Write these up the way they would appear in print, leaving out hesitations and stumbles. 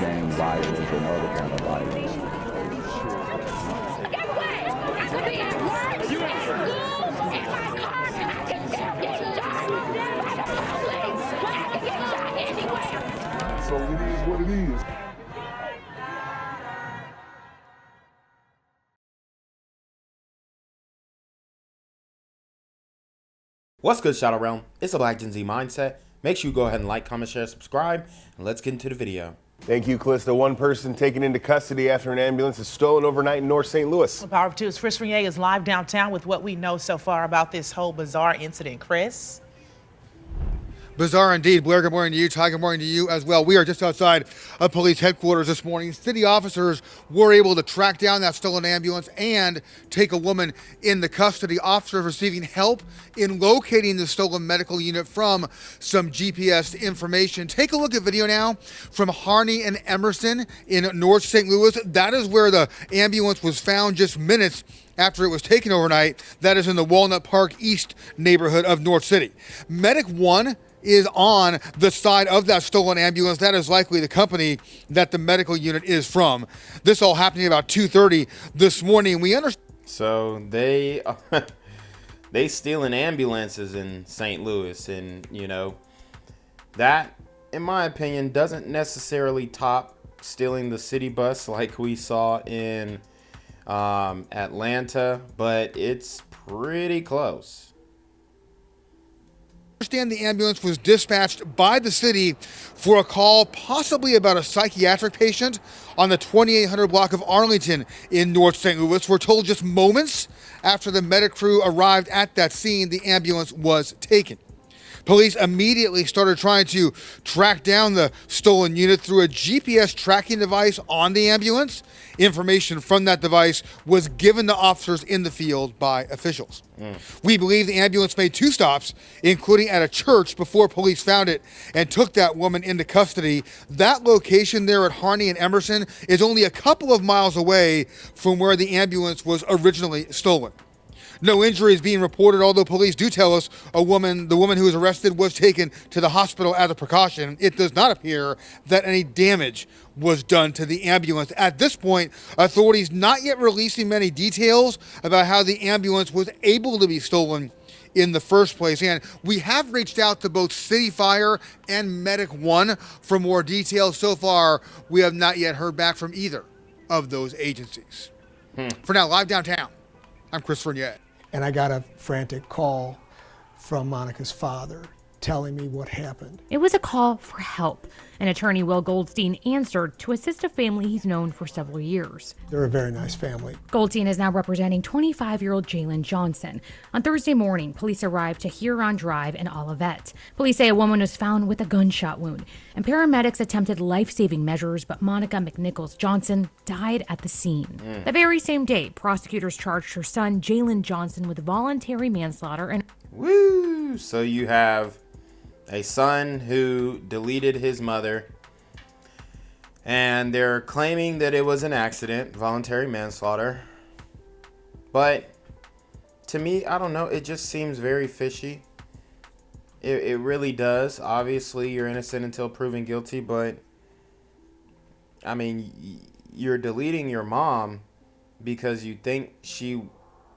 gang violence and other kind of violence. Get away! I could be at work, at school, in my car, I can still get shot by the police, but I can get shot anywhere. So it is what it is. What's good, Shadow Realm? It's a Black Gen Z Mindset. Make sure you go ahead and like, comment, share, subscribe, and let's get into the video. Thank you, Calista. One person taken into custody after an ambulance is stolen overnight in North St. Louis. Power of Two's Chris Renier is live downtown with what we know so far about this whole bizarre incident. Chris? Bizarre indeed. Blair, good morning to you. Ty, good morning to you as well. We are just outside of police headquarters this morning. City officers were able to track down that stolen ambulance and take a woman into custody. Officers receiving help in locating the stolen medical unit from some GPS information. Take a look at video now from Harney and Emerson in North St. Louis. That is where the ambulance was found just minutes after it was taken overnight. That is in the Walnut Park East neighborhood of North City. Medic 1 is on the side of that stolen ambulance. That is likely the company that the medical unit is from. This all happening about 2:30 this morning. We understand. So they stealing ambulances in St. Louis, and you know that, in my opinion, doesn't necessarily top stealing the city bus like we saw in Atlanta, but it's pretty close. Understand the ambulance was dispatched by the city for a call possibly about a psychiatric patient on the 2800 block of Arlington in North St. Louis. We're told just moments after the medic crew arrived at that scene, the ambulance was taken. Police immediately started trying to track down the stolen unit through a GPS tracking device on the ambulance. Information from that device was given to officers in the field by officials. We believe the ambulance made 2 stops, including at a church, before police found it and took that woman into custody. That location there at Harney and Emerson is only a couple of miles away from where the ambulance was originally stolen. No injuries being reported, although police do tell us the woman who was arrested was taken to the hospital as a precaution. It does not appear that any damage was done to the ambulance. At this point, authorities not yet releasing many details about how the ambulance was able to be stolen in the first place. And we have reached out to both City Fire and Medic 1 for more details. So far, we have not yet heard back from either of those agencies. For now, live downtown, I'm Chris Renier. And I got a frantic call from Monica's father telling me what happened. It was a call for help. An attorney, Will Goldstein, answered to assist a family he's known for several years. They're a very nice family. Goldstein is now representing 25-year-old Jalen Johnson. On Thursday morning, police arrived to Huron Drive in Olivet. Police say a woman was found with a gunshot wound, and paramedics attempted life-saving measures, but Monica McNichols Johnson died at the scene. The very same day, prosecutors charged her son, Jalen Johnson, with voluntary manslaughter and... Woo! So you have a son who deleted his mother, and they're claiming that it was an accident, voluntary manslaughter. But to me, I don't know, it just seems very fishy. It really does. Obviously, you're innocent until proven guilty, but I mean, you're deleting your mom because you think she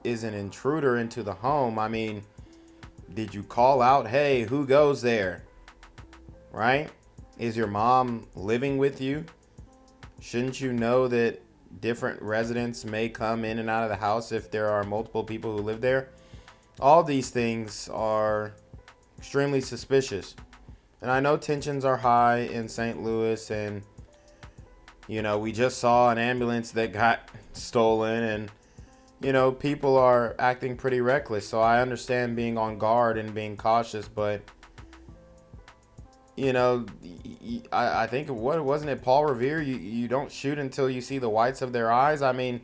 is an intruder into the home. I mean, did you call out, hey, who goes there? Right? Is your mom living with you? Shouldn't you know that different residents may come in and out of the house if there are multiple people who live there? All these things are extremely suspicious. And I know tensions are high in St. Louis, and you know, we just saw an ambulance that got stolen, and you know, people are acting pretty reckless. So I understand being on guard and being cautious, but you know, I think, what wasn't it, Paul Revere? You don't shoot until you see the whites of their eyes. I mean,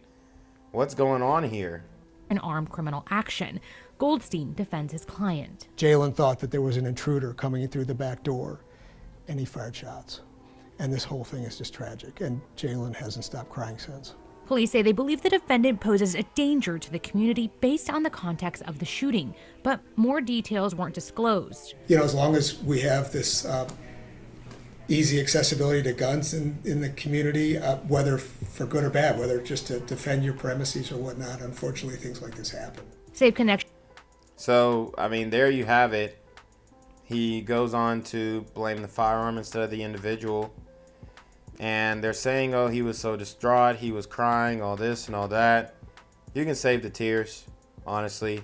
what's going on here? An armed criminal action. Goldstein defends his client. Jalen thought that there was an intruder coming in through the back door, and he fired shots. And this whole thing is just tragic, and Jalen hasn't stopped crying since. Police say they believe the defendant poses a danger to the community based on the context of the shooting, but more details weren't disclosed. You know, as long as we have this easy accessibility to guns in the community, whether for good or bad, whether just to defend your premises or whatnot. Unfortunately, things like this happen. Safe Connection. So, I mean, there you have it. He goes on to blame the firearm instead of the individual. And they're saying, oh, he was so distraught, he was crying, all this and all that. You can save the tears, honestly,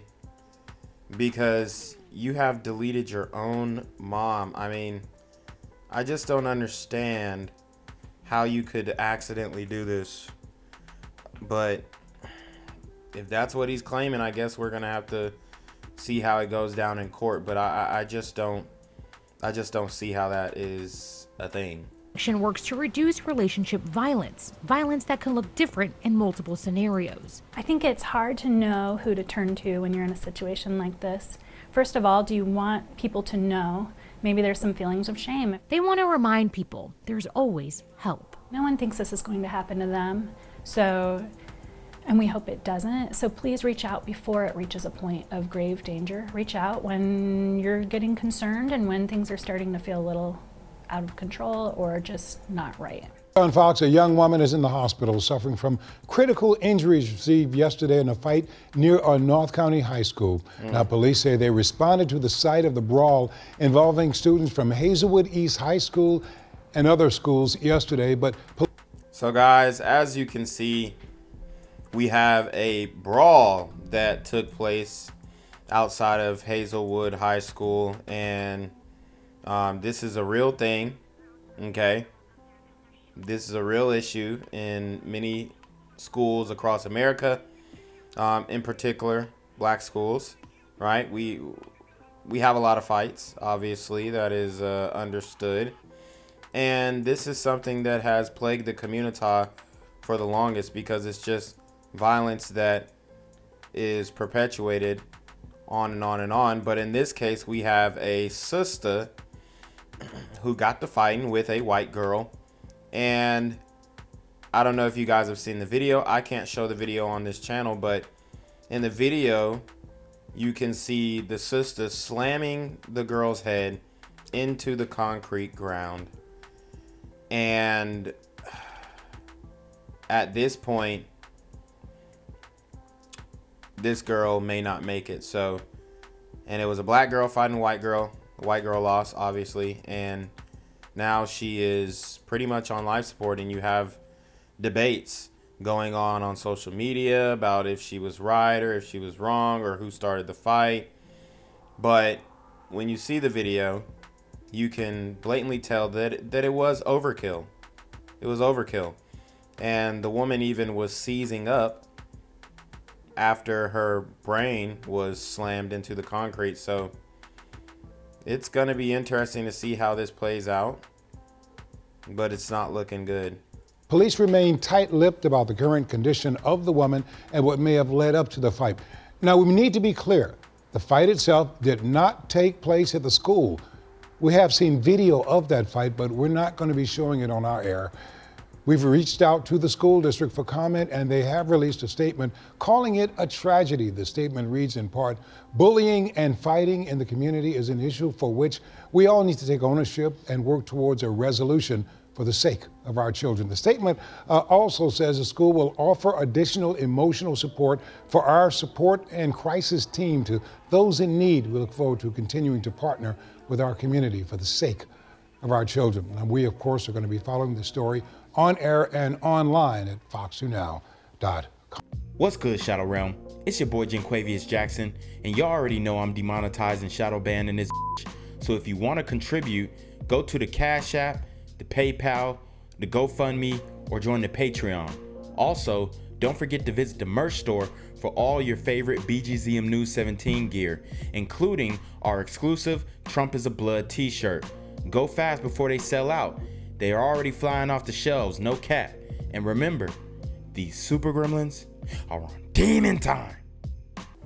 because you have deleted your own mom. I mean, I just don't understand how you could accidentally do this. But if that's what he's claiming, I guess we're going to have to see how it goes down in court. But I just don't see how that is a thing. Works to reduce relationship violence that can look different in multiple scenarios. I think it's hard to know who to turn to when you're in a situation like this. First of all, do you want people to know? Maybe there's some feelings of shame. They want to remind people there's always help. No one thinks this is going to happen to them, and we hope it doesn't. So please reach out before it reaches a point of grave danger. Reach out when you're getting concerned and when things are starting to feel a little out of control or just not right. On Fox, a young woman is in the hospital suffering from critical injuries received yesterday in a fight near a North County high school. Now, police say they responded to the site of the brawl involving students from Hazelwood East High School and other schools yesterday, but... So, guys, as you can see, we have a brawl that took place outside of Hazelwood High School, and this is a real thing, okay? This is a real issue in many schools across America, in particular black schools, right? We have a lot of fights, obviously, that is understood. And this is something that has plagued the community for the longest because it's just violence that is perpetuated on and on and on. But in this case, we have a sister who got to fighting with a white girl. And I don't know if you guys have seen the video. I can't show the video on this channel, but in the video, you can see the sister slamming the girl's head into the concrete ground. And at this point, this girl may not make it. So, and it was a black girl fighting a white girl. The white girl lost, obviously, and now she is pretty much on life support, and you have debates going on social media about if she was right or if she was wrong or who started the fight. But when you see the video, you can blatantly tell that it was overkill. It was overkill. And the woman even was seizing up after her brain was slammed into the concrete. So it's going to be interesting to see how this plays out, but it's not looking good. Police remain tight-lipped about the current condition of the woman and what may have led up to the fight. Now, we need to be clear. The fight itself did not take place at the school. We have seen video of that fight, but we're not going to be showing it on our air. We've reached out to the school district for comment, and they have released a statement calling it a tragedy. The statement reads in part, bullying and fighting in the community is an issue for which we all need to take ownership and work towards a resolution for the sake of our children. The statement also says the school will offer additional emotional support for our support and crisis team to those in need. We look forward to continuing to partner with our community for the sake of our children. And we, of course, are going to be following the story on air and online at fox2now.com. What's good, Shadow Realm? It's your boy Jenquavius Jackson, and y'all already know I'm demonetized and shadow banned in this bitch. So if you want to contribute, go to the Cash App, the PayPal, the GoFundMe, or join the Patreon. Also, don't forget to visit the merch store for all your favorite BGZM News 17 gear, including our exclusive Trump is a Blood t-shirt. Go fast before they sell out. They are already flying off the shelves, no cap. And remember, these super gremlins are on demon time.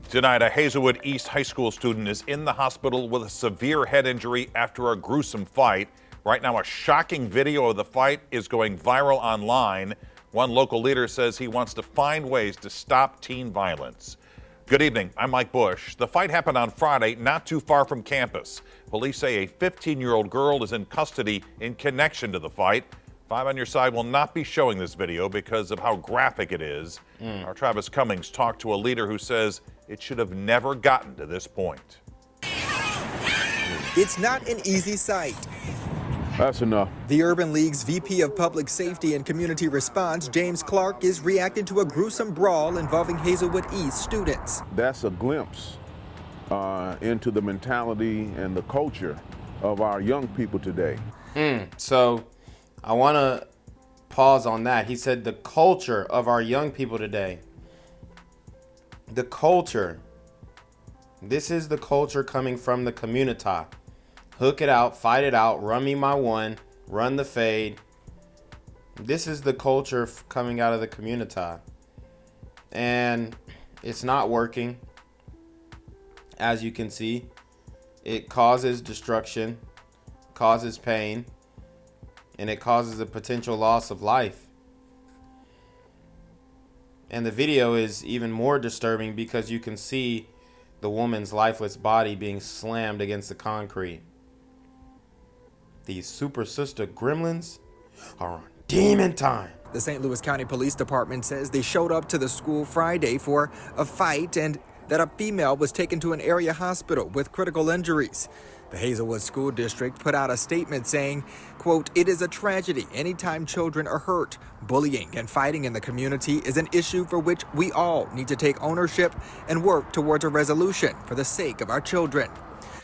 Tonight, a Hazelwood East High School student is in the hospital with a severe head injury after a gruesome fight. Right now, a shocking video of the fight is going viral online. One local leader says he wants to find ways to stop teen violence. Good evening. I'm Mike Bush. The fight happened on Friday, not too far from campus. Police say a 15-year-old girl is in custody in connection to the fight. 5 on Your Side will not be showing this video because of how graphic it is. Our Travis Cummings talked to a leader who says it should have never gotten to this point. It's not an easy sight. That's enough. The Urban League's VP of Public Safety and Community Response, James Clark, is reacting to a gruesome brawl involving Hazelwood East students. That's a glimpse into the mentality and the culture of our young people today. So I want to pause on that. He said the culture of our young people today. The culture. This is the culture coming from the community. Hook it out, fight it out, run me my one, run the fade. This is the culture coming out of the community. And it's not working. As you can see, it causes destruction, causes pain, and it causes a potential loss of life. And the video is even more disturbing because you can see the woman's lifeless body being slammed against the concrete. These super sister gremlins are on demon time. The St. Louis County Police Department says they showed up to the school Friday for a fight and that a female was taken to an area hospital with critical injuries. The Hazelwood School District put out a statement saying, quote, "It is a tragedy anytime children are hurt. Bullying and fighting in the community is an issue for which we all need to take ownership and work towards a resolution for the sake of our children."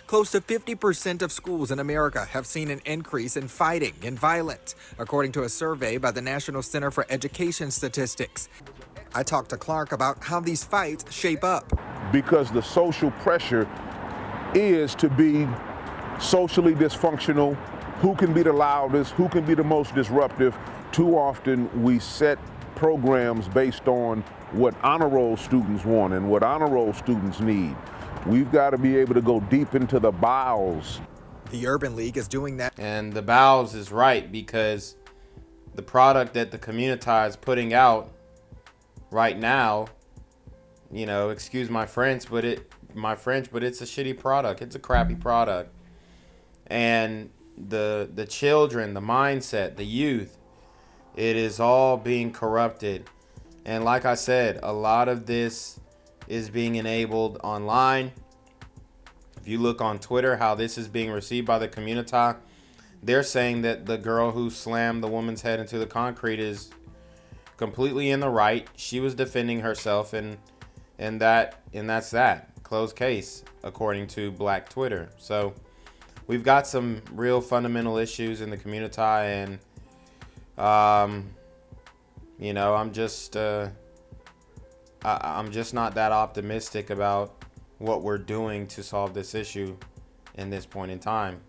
Close to 50% of schools in America have seen an increase in fighting and violence, according to a survey by the National Center for Education Statistics. I talked to Clark about how these fights shape up. Because the social pressure is to be socially dysfunctional. Who can be the loudest? Who can be the most disruptive? Too often we set programs based on what honor roll students want and what honor roll students need. We've got to be able to go deep into the bowels. The Urban League is doing that. And the bowels is right because the product that the community is putting out right now, you know, excuse my French, but it's a shitty product. It's a crappy product. And the children, the mindset, the youth, it is all being corrupted. And like I said, a lot of this is being enabled online. If you look on Twitter, how this is being received by the community, they're saying that the girl who slammed the woman's head into the concrete is completely in the right. She was defending herself, and that's that. Closed case, according to Black Twitter. So we've got some real fundamental issues in the community, and you know, I'm just not that optimistic about what we're doing to solve this issue in this point in time.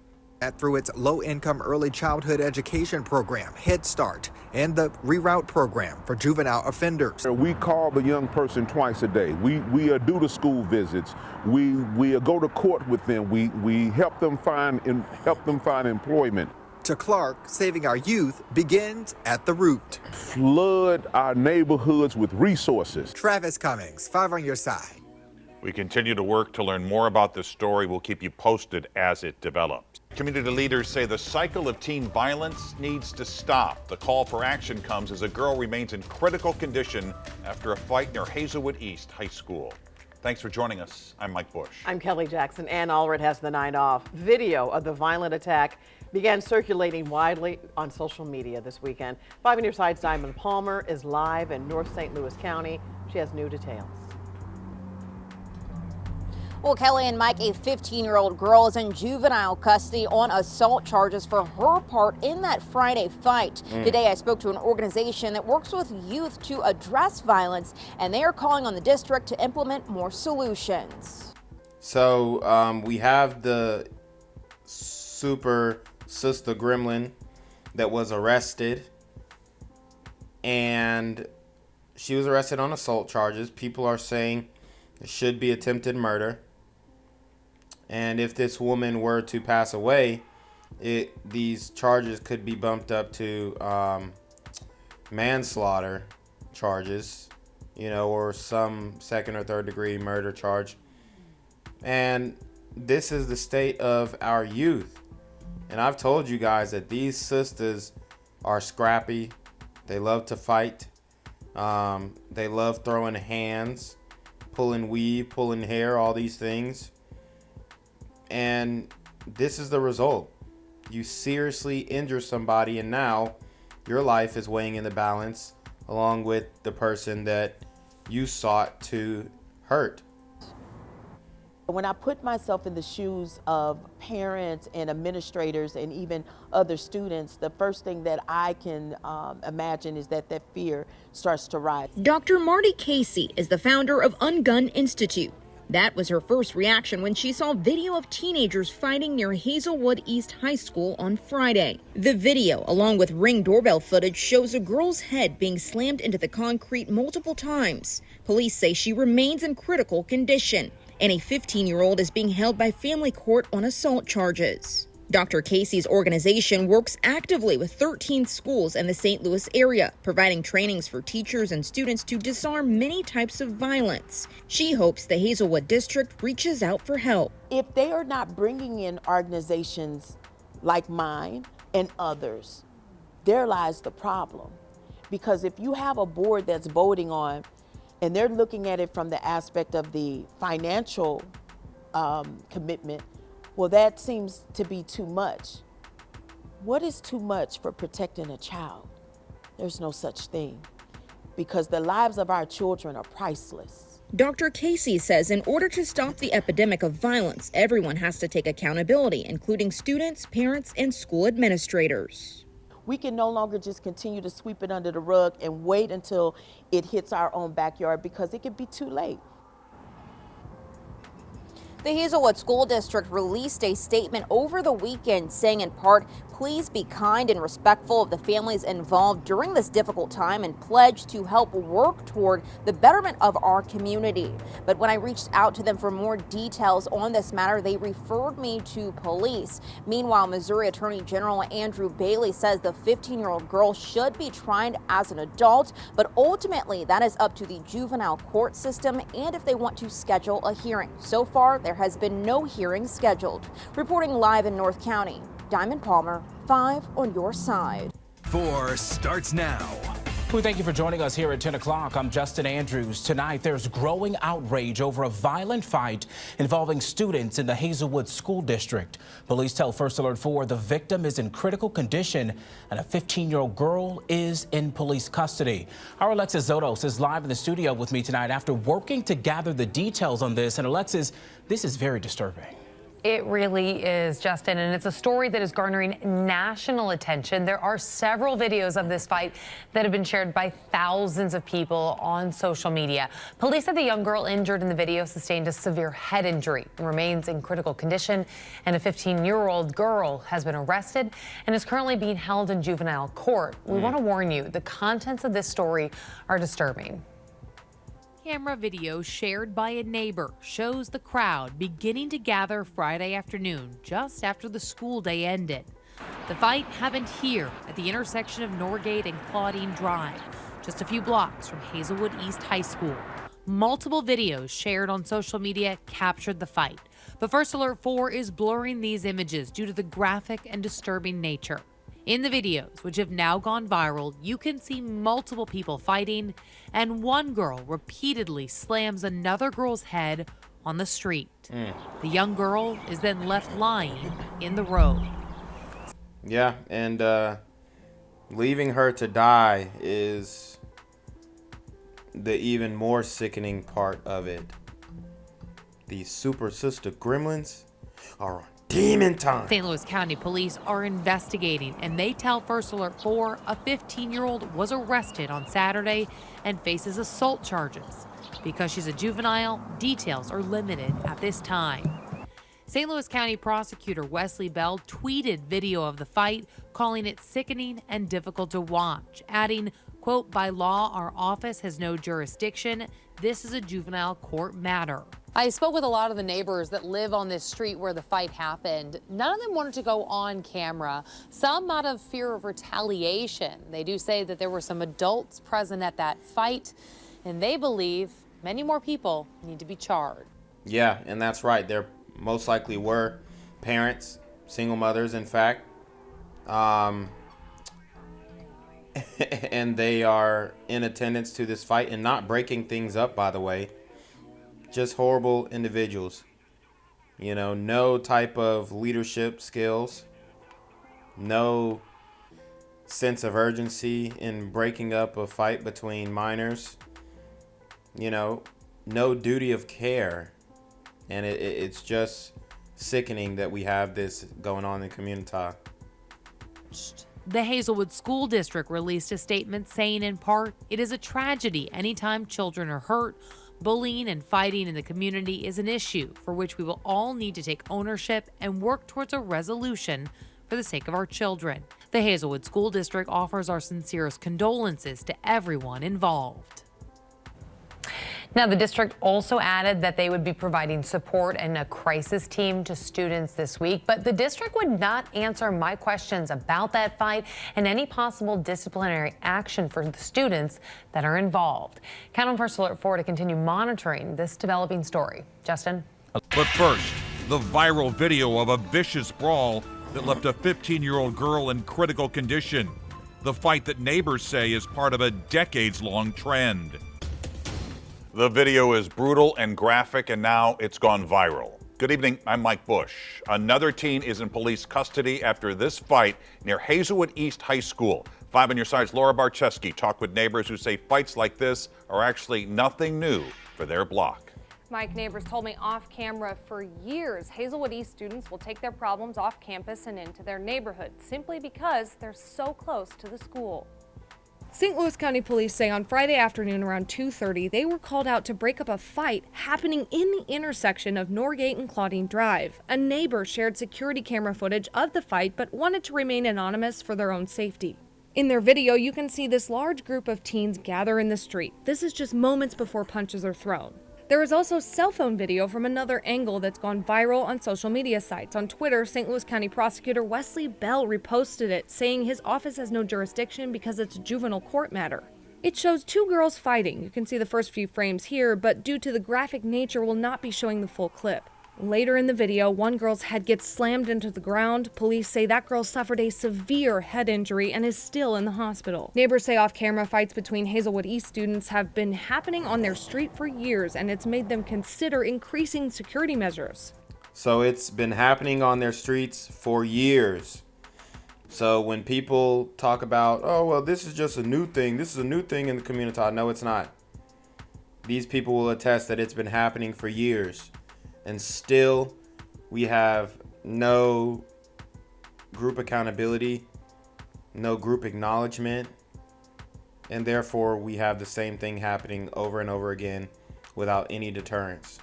Through its low-income early childhood education program, Head Start, and the Reroute program for juvenile offenders. We call the young person twice a day. We do the school visits. We go to court with them. We help them find employment. To Clark, saving our youth begins at the root. Flood our neighborhoods with resources. Travis Cummings, 5 on Your Side. We continue to work to learn more about this story. We'll keep you posted as it develops. Community leaders say the cycle of teen violence needs to stop. The call for action comes as a girl remains in critical condition after a fight near Hazelwood East High School. Thanks for joining us. I'm Mike Bush. I'm Kelly Jackson. Ann Allred has the night off. Video of the violent attack began circulating widely on social media this weekend. 5 on Your Side's Diamond Palmer is live in North St. Louis County. She has new details. Well, Kelly and Mike, a 15-year-old girl is in juvenile custody on assault charges for her part in that Friday fight. Today, I spoke to an organization that works with youth to address violence, and they are calling on the district to implement more solutions. So we have the super sister gremlin that was arrested, and she was arrested on assault charges. People are saying it should be attempted murder. And if this woman were to pass away, these charges could be bumped up to manslaughter charges, you know, or some second or third degree murder charge. And this is the state of our youth. And I've told you guys that these sisters are scrappy. They love to fight. They love throwing hands, pulling weave, pulling hair, all these things. And this is the result. You seriously injure somebody, and now your life is weighing in the balance along with the person that you sought to hurt. When I put myself in the shoes of parents and administrators and even other students, the first thing that I can imagine is that fear starts to rise. Dr. Marty Casey is the founder of Ungun Institute. That was her first reaction when she saw video of teenagers fighting near Hazelwood East High School on Friday. The video, along with Ring doorbell footage, shows a girl's head being slammed into the concrete multiple times. Police say she remains in critical condition, and a 15-year-old is being held by family court on assault charges. Dr. Casey's organization works actively with 13 schools in the St. Louis area, providing trainings for teachers and students to disarm many types of violence. She hopes the Hazelwood district reaches out for help. If they are not bringing in organizations like mine and others, there lies the problem. Because if you have a board that's voting on, and they're looking at it from the aspect of the financial commitment, well, that seems to be too much. What is too much for protecting a child? There's no such thing, because the lives of our children are priceless. Dr. Casey says in order to stop the epidemic of violence, everyone has to take accountability, including students, parents, and school administrators. We can no longer just continue to sweep it under the rug and wait until it hits our own backyard, because it could be too late. The Hazelwood School District released a statement over the weekend saying in part, please be kind and respectful of the families involved during this difficult time and pledge to help work toward the betterment of our community. But when I reached out to them for more details on this matter, they referred me to police. Meanwhile, Missouri Attorney General Andrew Bailey says the 15-year-old girl should be tried as an adult, but ultimately that is up to the juvenile court system and if they want to schedule a hearing. So far, there has been no hearing scheduled. Reporting live in North County, Diamond Palmer, 5 on your side. 4 starts now. We thank you for joining us here at 10 o'clock. I'm Justin Andrews. Tonight, there's growing outrage over a violent fight involving students in the Hazelwood School District. Police tell First Alert 4 the victim is in critical condition and a 15-year-old girl is in police custody. Our Alexis Zotos is live in the studio with me tonight after working to gather the details on this. And Alexis, this is very disturbing. It really is, Justin, and it's a story that is garnering national attention. There are several videos of this fight that have been shared by thousands of people on social media. Police said the young girl injured in the video sustained a severe head injury and remains in critical condition, and a 15-year-old girl has been arrested and is currently being held in juvenile court. We want to warn you, the contents of this story are disturbing. Camera video shared by a neighbor shows the crowd beginning to gather Friday afternoon just after the school day ended. The fight happened here at the intersection of Norgate and Claudine Drive, just a few blocks from Hazelwood East High School. Multiple videos shared on social media captured the fight, but First Alert 4 is blurring these images due to the graphic and disturbing nature. In the videos, which have now gone viral, you can see multiple people fighting, and one girl repeatedly slams another girl's head on the street. The young girl is then left lying in the road. Yeah, and leaving her to die is the even more sickening part of it. These super sister gremlins are on demon time. St. Louis County Police are investigating, and they tell First Alert 4 a 15-year-old was arrested on Saturday and faces assault charges. Because she's a juvenile, details are limited at this time. St. Louis County Prosecutor Wesley Bell tweeted video of the fight, calling it sickening and difficult to watch, adding, quote, by law, our office has no jurisdiction. This is a juvenile court matter. I spoke with a lot of the neighbors that live on this street where the fight happened. None of them wanted to go on camera, some out of fear of retaliation. They do say that there were some adults present at that fight, and they believe many more people need to be charged. Yeah, and that's right. There most likely were parents, single mothers, in fact. And they are in attendance to this fight and not breaking things up, by the way. Just horrible individuals. You know, no type of leadership skills. No sense of urgency in breaking up a fight between minors. You know, no duty of care. And it's just sickening that we have this going on in the community. The Hazelwood School District released a statement saying, in part, it is a tragedy anytime children are hurt. Bullying and fighting in the community is an issue for which we will all need to take ownership and work towards a resolution for the sake of our children. The Hazelwood School District offers our sincerest condolences to everyone involved. Now, the district also added that they would be providing support and a crisis team to students this week, but the district would not answer my questions about that fight and any possible disciplinary action for the students that are involved. Count on First Alert 4 to continue monitoring this developing story. Justin? But first, the viral video of a vicious brawl that left a 15-year-old girl in critical condition. The fight that neighbors say is part of a decades-long trend. The video is brutal and graphic, and now it's gone viral. Good evening, I'm Mike Bush. Another teen is in police custody after this fight near Hazelwood East High School. 5 on your side's Laura Barczewski talked with neighbors who say fights like this are actually nothing new for their block. Mike, neighbors told me off camera for years, Hazelwood East students will take their problems off campus and into their neighborhood simply because they're so close to the school. St. Louis County Police say on Friday afternoon around 2:30, they were called out to break up a fight happening in the intersection of Norgate and Claudine Drive. A neighbor shared security camera footage of the fight but wanted to remain anonymous for their own safety. In their video, you can see this large group of teens gather in the street. This is just moments before punches are thrown. There is also cell phone video from another angle that's gone viral on social media sites. On Twitter, St. Louis County Prosecutor Wesley Bell reposted it, saying his office has no jurisdiction because it's a juvenile court matter. It shows two girls fighting. You can see the first few frames here, but due to the graphic nature, will not be showing the full clip. Later in the video, one girl's head gets slammed into the ground. Police say that girl suffered a severe head injury and is still in the hospital. Neighbors say off-camera fights between Hazelwood East students have been happening on their street for years, and it's made them consider increasing security measures. So it's been happening on their streets for years. So when people talk about, oh, well, this is just a new thing. This is a new thing in the community. No, it's not. These people will attest that it's been happening for years. And still, we have no group accountability, no group acknowledgement, and therefore we have the same thing happening over and over again without any deterrence.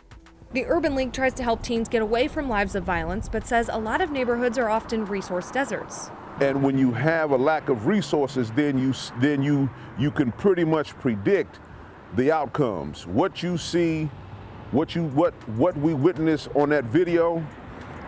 The Urban League tries to help teens get away from lives of violence, but says a lot of neighborhoods are often resource deserts. And when you have a lack of resources, then you can pretty much predict the outcomes. What you see. What we witnessed on that video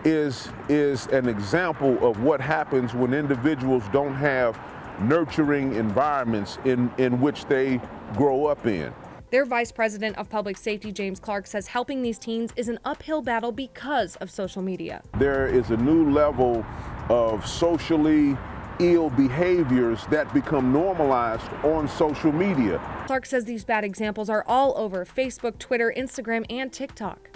is an example of what happens when individuals don't have nurturing environments in which they grow up in. Their Vice President of Public Safety, James Clark, says helping these teens is an uphill battle because of social media. There is a new level of socially ill behaviors that become normalized on social media. Clark says these bad examples are all over Facebook, Twitter, Instagram, and TikTok.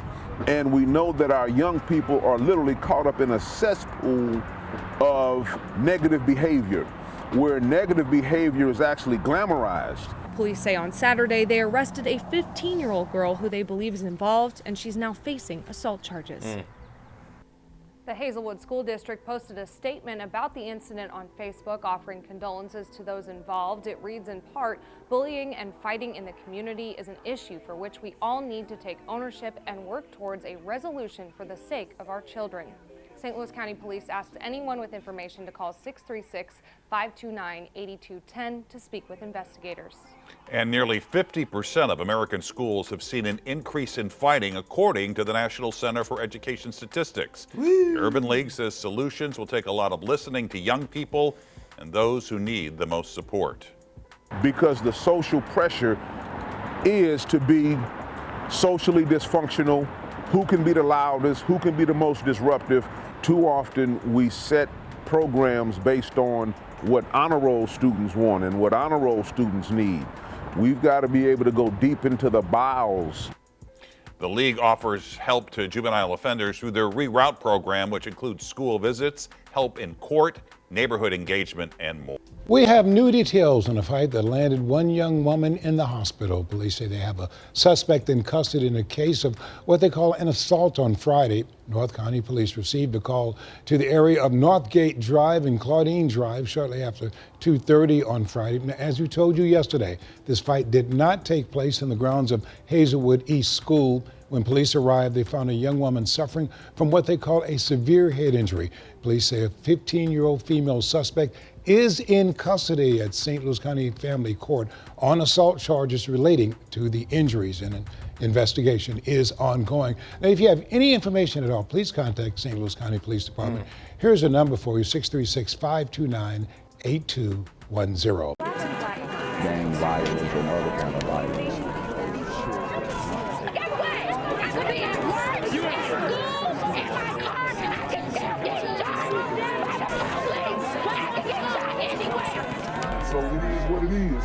And we know that our young people are literally caught up in a cesspool of negative behavior, where negative behavior is actually glamorized. Police say on Saturday they arrested a 15-year-old girl who they believe is involved, and she's now facing assault charges. The Hazelwood School District posted a statement about the incident on Facebook, offering condolences to those involved. It reads in part, bullying and fighting in the community is an issue for which we all need to take ownership and work towards a resolution for the sake of our children. St. Louis County Police asked anyone with information to call 636-529-8210 to speak with investigators. And nearly 50% of American schools have seen an increase in fighting, according to the National Center for Education Statistics. The Urban League says solutions will take a lot of listening to young people and those who need the most support. Because the social pressure is to be socially dysfunctional, who can be the loudest, who can be the most disruptive. Too often we set programs based on what honor roll students want and what honor roll students need. We've got to be able to go deep into the bowels. The league offers help to juvenile offenders through their Reroute program, which includes school visits, help in court, neighborhood engagement, and more. We have new details on a fight that landed one young woman in the hospital. Police say they have a suspect in custody in a case of what they call an assault on Friday. North County Police received a call to the area of Northgate Drive and Claudine Drive shortly after 2:30 on Friday. Now, as we told you yesterday, this fight did not take place in the grounds of Hazelwood East School. When police arrived, they found a young woman suffering from what they call a severe head injury. Police say a 15-year-old female suspect is in custody at St. Louis County Family Court on assault charges relating to the injuries, and an investigation is ongoing. Now, if you have any information at all, please contact St. Louis County Police Department. Here's a number for you, 636-529-8210. Gang violence and other kind of violence. So it is what it is.